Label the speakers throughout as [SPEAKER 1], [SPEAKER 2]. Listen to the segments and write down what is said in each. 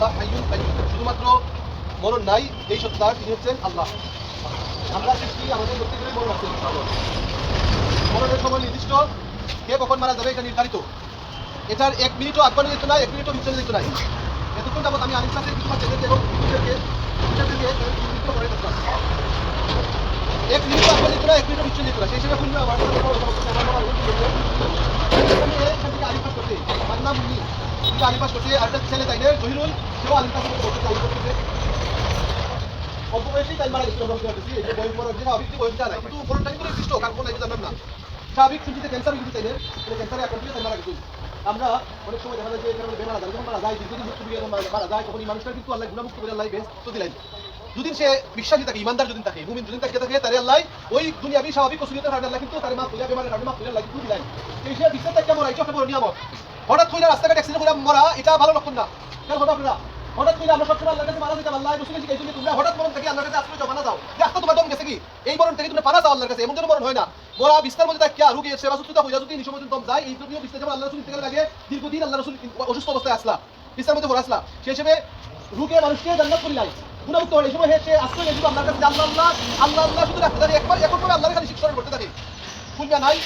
[SPEAKER 1] আল্লাহ হাইয়ুল কাইয়ুম, শুধুমাত্র মরণ নাই এই সত্তা, তিনি হচ্ছেন আল্লাহ। আমরা সৃষ্টি, আমাদের প্রত্যেকেরই মরণ আছে। মরণের সময় নির্দিষ্ট, কে কখন মারা যাবে এটা নির্ধারিত। এটার 1 মিনিটও আগ বাড়িয়ে দিত না, 1 মিনিটও পিছনে দিত নাই। এতক্ষণ যাবত আমি আলিম ক্লাসের কিছু বাচ্চাদেরকে এবং টিচারদেরকে নির্দিষ্ট করে দিতাম। 1 মিনিটও আগ বাড়িয়ে দিত না, 1 মিনিটও পিছনে দিত না। সেই হিসেবে শুনলে আমার এখান থেকে আলিম পাস করছে, তার নাম মুন্নি, কিন্তু আলিম পাস করছে। আরেকটা ছেলে তাইলে জহিরুল, সেও আলিম পাস করতে বলছে, আলিম করতেছে। অল্প বয়সেই তাই মারা গেছিল। বয়স মরার যে স্বাভাবিক বয়সটা নাই, কিন্তু মরণটা কিন্তু নির্দিষ্ট, কারণ কোন জানলাম না। স্বাভাবিক শুনতে ক্যান্সার হয়েছে তাইলে, ক্যান্সারে এখন থেকে তাই মারা গেছিল। আমরা অনেক সময় দেখা যায় যে এখানে বেমারা যায়, যখন মারা যায়, দীর্ঘদিন মুক্ত দিয়ে মারা যায়, তখন এই মানুষটার কিন্তু আল্লাহ গুণামুক্ত করে আল্লাহ বেহেশত দিলেন। যদি সে বিশ্বাসী থাকে, ইমানদার যদি থাকে, মুমিন যদি থাকে, তারে আল্লাহ ওই দুনিয়াবি স্বাভাবিক কসুরিয়তের কারণে আল্লাহ কিন্তু তার মাফ করে, বেমারের কারণে মাফ করে আল্লাহ কিন্তু দিলেন। এই সে বিশ্বাস থেকে মরা, এটা একটা বড় নিয়ামত। হঠাৎ করে রাস্তাঘাটে অ্যাক্সিডেন্ট করে মরা, এটা ভালো লক্ষণ না। কেন হবে আপনারা হঠাৎ করে আমরা সবসময় আল্লাহর কাছে মারা যেতাম, আল্লাহ রসুল এই জন্য তোমরা হঠাৎ মরণ থেকে আল্লাহর কাছে আশ্রয় চাও, মানা যাও যে আত্মা তোমার দম গেছে কি, এই মরণ থেকে তুমি পানা যাও আল্লাহর কাছে। এমন যেন মরণ হয় না মরা বিস্তার মধ্যে থাকিয়া রুগীর সেবা শুশ্রূষা হইয়া যদি নিঃসময় দম যায়, এই যদিও বিস্তার যেমন আল্লাহ রসুল থেকে লাগে দীর্ঘদিন আল্লাহ রসুল অসুস্থ অবস্থায় আসলা, বিস্তার মধ্যে পড়ে আসলা, সেই হিসেবে রুগে মানুষকে জান্নাত করিলাই গুণামুক্ত হয়। এই সময় সে আশ্রয় নিয়ে আল্লাহর কাছে আল্লাহ আল্লাহ আল্লাহ আল্লাহ শুধু রাখতে থাকে, একবার এখন করে আল্লাহর কাছে শিক্ষা করতে থাকে। ফুলবা নাই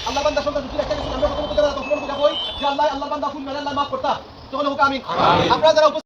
[SPEAKER 1] আল্লাহ বান্দা সন্তান যদি একটা কিছু আমরা প্রথমত যারা তখন বুঝাবো যে আল্লাহ আল্লাহ বান্দা ফুলবা আল্লাহ মাফ করতা, তখন হোক আমিন। আমরা যারা